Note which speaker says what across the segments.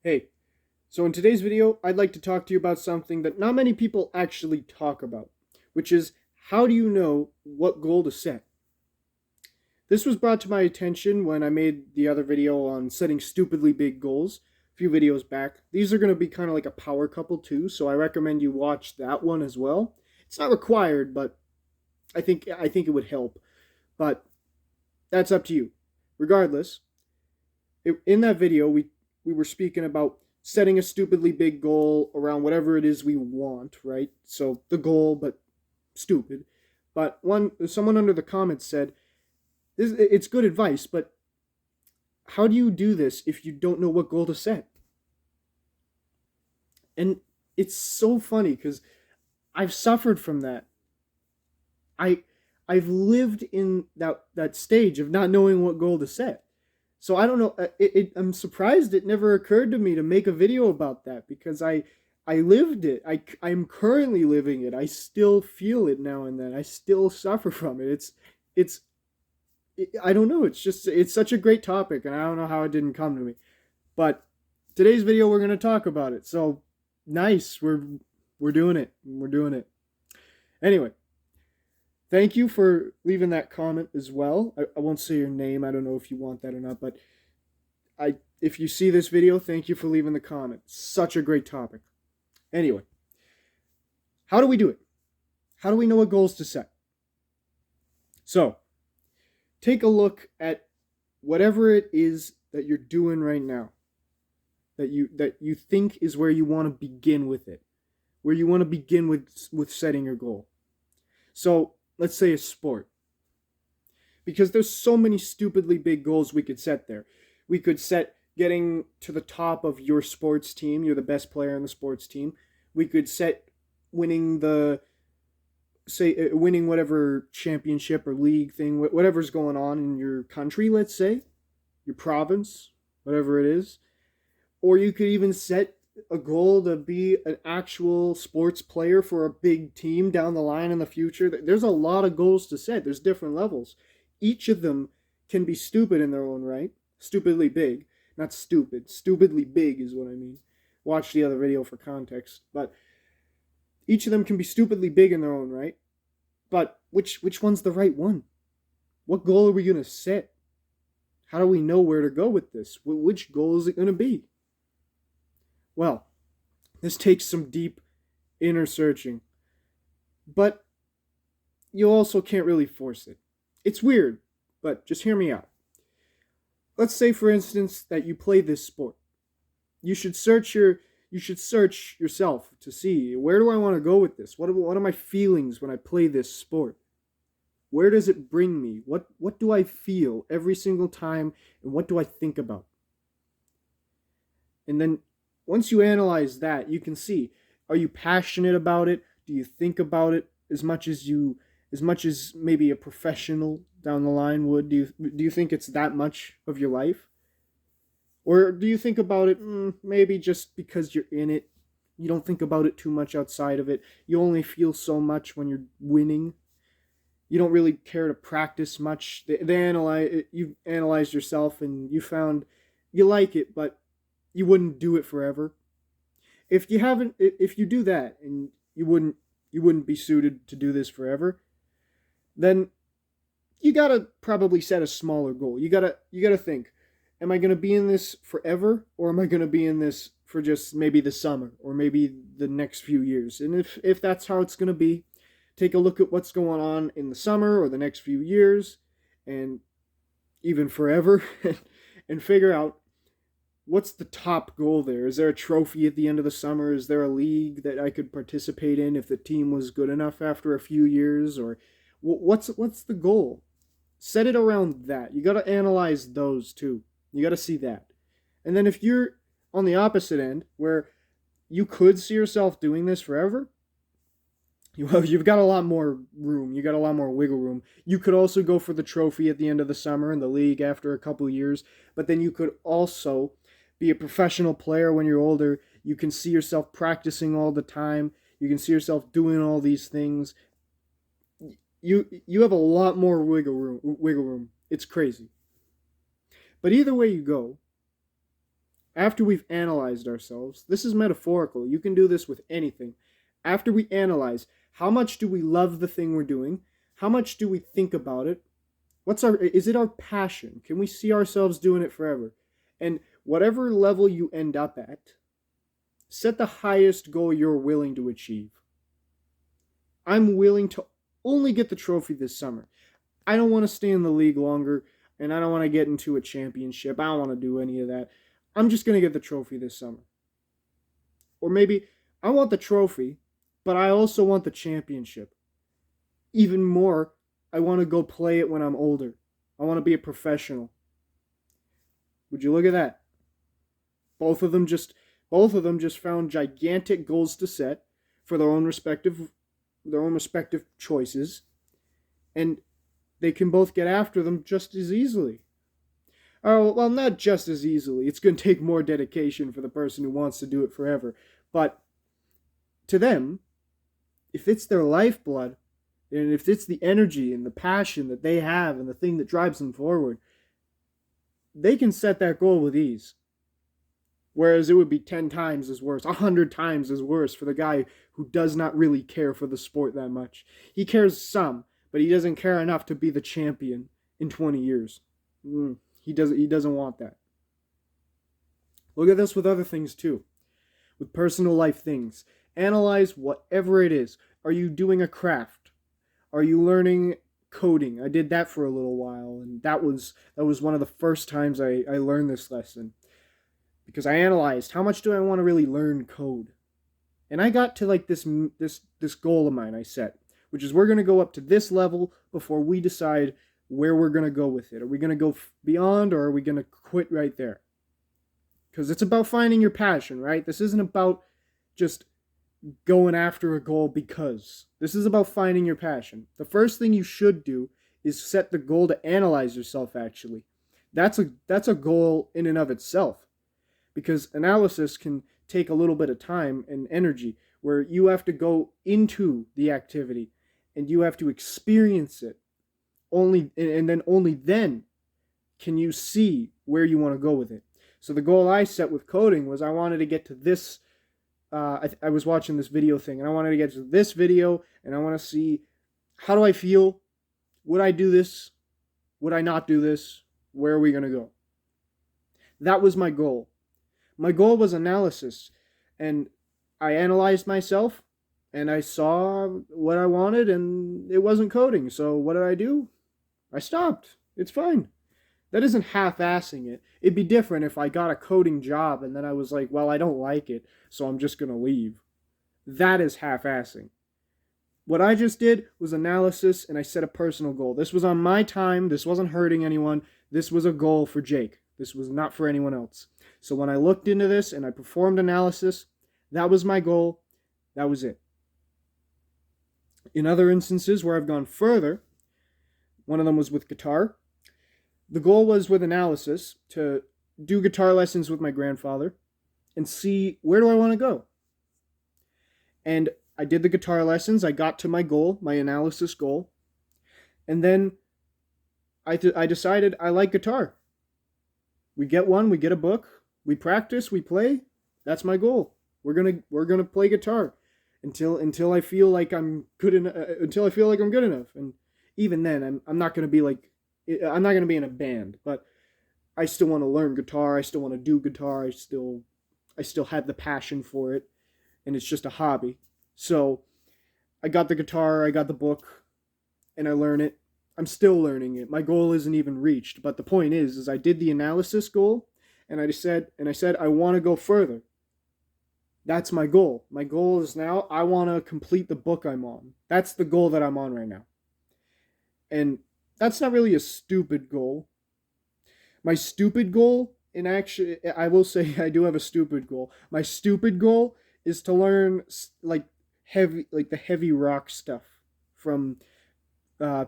Speaker 1: Hey, so in today's video, I'd like to talk to you about something that not many people actually talk about, which is how do you know what goal to set? This was brought to my attention when I made the other video on setting stupidly big goals a few videos back. These are going to be kind of like a power couple too, so I recommend you watch that one as well. It's not required, but I think it would help. But that's up to you. Regardless, in that video we were speaking about setting a stupidly big goal around whatever it is we want, right? So the goal, but stupid. But someone under the comments said, it's good advice, but how do you do this if you don't know what goal to set? And it's so funny because I've suffered from that. I I've lived in that stage of not knowing what goal to set. So I don't know. I'm surprised it never occurred to me to make a video about that because I lived it. I'm currently living it. I still feel it now and then. I still suffer from it. It's I don't know. It's such a great topic, and I don't know how it didn't come to me. But today's video we're gonna talk about it. So nice. We're doing it. We're doing it. Anyway, thank you for leaving that comment as well. I won't say your name. I don't know if you want that or not, but if you see this video, thank you for leaving the comment. Such a great topic. Anyway, how do we do it? How do we know what goals to set? So, take a look at whatever it is that you're doing right now. That you think is where you want to begin with it. Where you want to begin with setting your goal. So, let's say a sport. Because there's so many stupidly big goals we could set there. We could set getting to the top of your sports team. You're the best player in the sports team. We could set winning winning whatever championship or league thing, whatever's going on in your country, let's say, your province, whatever it is. Or you could even set a goal to be an actual sports player for a big team down the line in the future. There's a lot of goals to set. There's different levels. Each of them can be stupid in their own right. Stupidly big. Not stupid. Stupidly big is what I mean. Watch the other video for context. But each of them can be stupidly big in their own right. But which one's the right one? What goal are we going to set? How do we know where to go with this? Which goal is it going to be? Well, this takes some deep inner searching. But you also can't really force it. It's weird, but just hear me out. Let's say, for instance, that you play this sport. You should search yourself to see, where do I want to go with this? What are my feelings when I play this sport? Where does it bring me? What do I feel every single time, and what do I think about? And then once you analyze that, you can see, are you passionate about it? Do you think about it as much as maybe a professional down the line would? Do you think it's that much of your life? Or do you think about it maybe just because you're in it? You don't think about it too much outside of it. You only feel so much when you're winning. You don't really care to practice much. You analyzed yourself and you found you like it, but you wouldn't do it forever. If you do that and you wouldn't be suited to do this forever, then you gotta probably set a smaller goal. You gotta think, am I gonna be in this forever, or am I gonna be in this for just maybe the summer or maybe the next few years? And if that's how it's gonna be, take a look at what's going on in the summer or the next few years, and even forever, and figure out what's the top goal there. Is there a trophy at the end of the summer? Is there a league that I could participate in if the team was good enough after a few years? Or what's the goal? Set it around that. You got to analyze those too. You got to see that. And then if you're on the opposite end, where you could see yourself doing this forever, you've got a lot more room. You got a lot more wiggle room. You could also go for the trophy at the end of the summer and the league after a couple years, but then you could also be a professional player when you're older. You can see yourself practicing all the time. You can see yourself doing all these things. You have a lot more wiggle room. It's crazy. But either way you go, after we've analyzed ourselves, this is metaphorical. You can do this with anything. After we analyze, how much do we love the thing we're doing? How much do we think about it? Is it our passion? Can we see ourselves doing it forever? And whatever level you end up at, set the highest goal you're willing to achieve. I'm willing to only get the trophy this summer. I don't want to stay in the league longer, and I don't want to get into a championship. I don't want to do any of that. I'm just going to get the trophy this summer. Or maybe I want the trophy, but I also want the championship. Even more, I want to go play it when I'm older. I want to be a professional. Would you look at that? Both of them just found gigantic goals to set for their own respective choices, and they can both get after them just as easily. Oh, well, not just as easily. It's going to take more dedication for the person who wants to do it forever. But to them, if it's their lifeblood, and if it's the energy and the passion that they have and the thing that drives them forward, they can set that goal with ease. Whereas it would be 10 times as worse, 100 times as worse for the guy who does not really care for the sport that much. He cares some, but he doesn't care enough to be the champion in 20 years. He doesn't want that. Look at this with other things too. With personal life things. Analyze whatever it is. Are you doing a craft? Are you learning coding? I did that for a little while, and that was one of the first times I learned this lesson. Because I analyzed, how much do I want to really learn code? And I got to like this goal of mine I set, which is we're going to go up to this level before we decide where we're going to go with it. Are we going to go beyond, or are we going to quit right there? Because it's about finding your passion, right? This isn't about just going after a goal because. This is about finding your passion. The first thing you should do is set the goal to analyze yourself, actually. That's a goal in and of itself. Because analysis can take a little bit of time and energy, where you have to go into the activity and you have to experience it. Only then can you see where you want to go with it. So the goal I set with coding was I wanted to get to this. I was watching this video thing, and I wanted to get to this video, and I want to see, how do I feel? Would I do this? Would I not do this? Where are we going to go? That was my goal. My goal was analysis, and I analyzed myself, and I saw what I wanted, and it wasn't coding. So what did I do? I stopped. It's fine. That isn't half-assing it. It'd be different if I got a coding job, and then I was like, well, I don't like it, so I'm just going to leave. That is half-assing. What I just did was analysis, and I set a personal goal. This was on my time. This wasn't hurting anyone. This was a goal for Jake. This was not for anyone else. So when I looked into this and I performed analysis, that was my goal. That was it. In other instances where I've gone further, one of them was with guitar. The goal was with analysis to do guitar lessons with my grandfather and see, where do I want to go? And I did the guitar lessons. I got to my goal, my analysis goal. And then I decided I like guitar. We get one, we get a book, we practice, we play. That's my goal. We're gonna play guitar until I feel like I'm good enough. Until I feel like I'm good enough. And even then, I'm not gonna be in a band. But I still want to learn guitar. I still want to do guitar. I still have the passion for it, and it's just a hobby. So I got the guitar, I got the book, and I learn it. I'm still learning it. My goal isn't even reached. But the point is I did the analysis goal, and I said I want to go further. That's my goal. My goal is now I want to complete the book I'm on. That's the goal that I'm on right now. And that's not really a stupid goal. My stupid goal, in action, I will say I do have a stupid goal. My stupid goal is to learn the heavy rock stuff from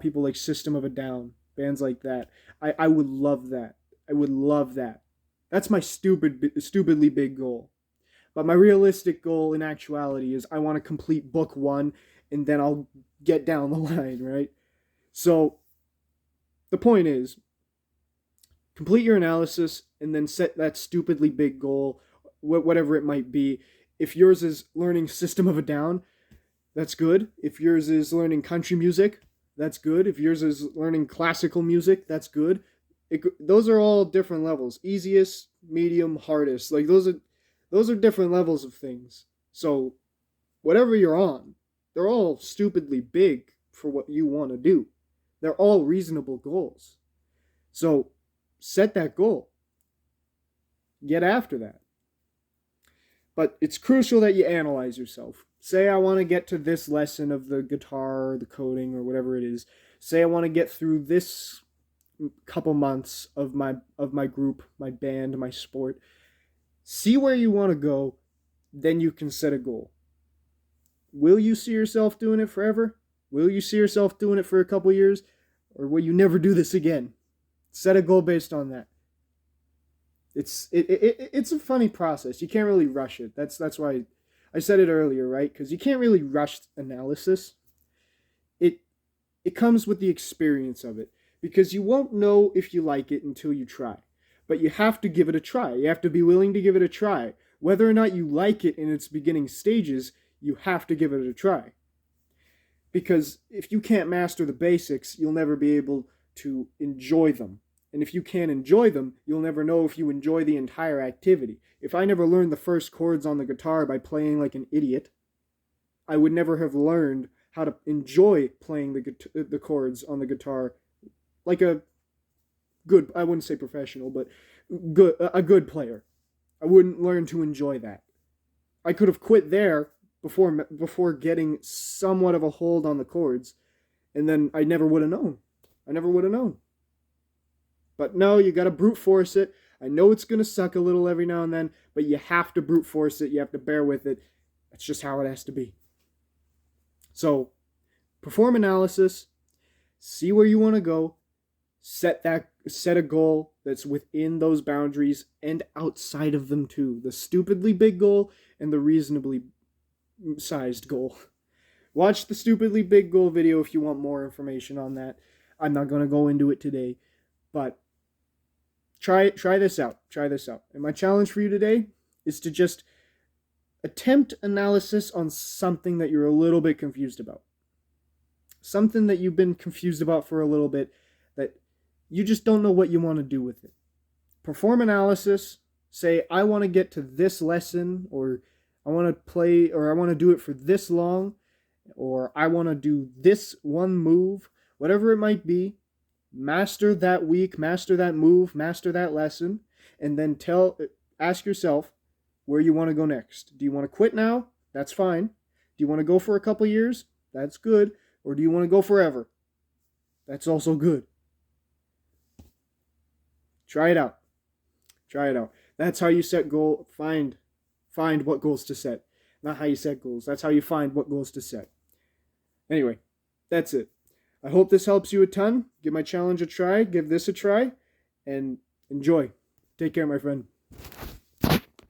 Speaker 1: people like System of a Down, bands like that. I would love that. I would love that. That's my stupidly big goal. But my realistic goal in actuality is I want to complete book 1, and then I'll get down the line, right? So the point is, complete your analysis, and then set that stupidly big goal, whatever it might be. If yours is learning System of a Down, that's good. If yours is learning country music, that's good. If yours is learning classical music, that's good. Those are all different levels. Easiest, medium, hardest. Like those are different levels of things. So whatever you're on, they're all stupidly big for what you want to do. They're all reasonable goals. So set that goal. Get after that. But it's crucial that you analyze yourself. Say I want to get to this lesson of the guitar or the coding or whatever it is. Say I want to get through this couple months of my group, my band, my sport. See where you want to go, then you can set a goal. Will you see yourself doing it forever? Will you see yourself doing it for a couple years? Or will you never do this again? Set a goal based on that. It's a funny process. You can't really rush it. That's why I said it earlier, right? Because you can't really rush analysis. It comes with the experience of it. Because you won't know if you like it until you try. But you have to give it a try. You have to be willing to give it a try. Whether or not you like it in its beginning stages, you have to give it a try. Because if you can't master the basics, you'll never be able to enjoy them. And if you can't enjoy them, you'll never know if you enjoy the entire activity. If I never learned the first chords on the guitar by playing like an idiot, I would never have learned how to enjoy playing the chords on the guitar like a good, I wouldn't say professional, but a good player. I wouldn't learn to enjoy that. I could have quit there before getting somewhat of a hold on the chords, and then I never would have known. But no, you got to brute force it. I know it's going to suck a little every now and then, but you have to brute force it. You have to bear with it. That's just how it has to be. So, perform analysis, see where you want to go, set a goal that's within those boundaries and outside of them too. The stupidly big goal and the reasonably sized goal. Watch the stupidly big goal video if you want more information on that. I'm not going to go into it today, but try this out. And my challenge for you today is to just attempt analysis on something that you're a little bit confused about. Something that you've been confused about for a little bit, that you just don't know what you want to do with it. Perform analysis. Say, I want to get to this lesson, or I want to play, or I want to do it for this long, or I want to do this one move, whatever it might be. Master that week, master that move, master that lesson, and then ask yourself where you want to go next. Do you want to quit now? That's fine. Do you want to go for a couple years? That's good. Or do you want to go forever? That's also good. Try it out. That's how you set goal. Find what goals to set. Not how you set goals. That's how you find what goals to set. Anyway, that's it. I hope this helps you a ton. Give my challenge a try. Give this a try. And enjoy. Take care, my friend.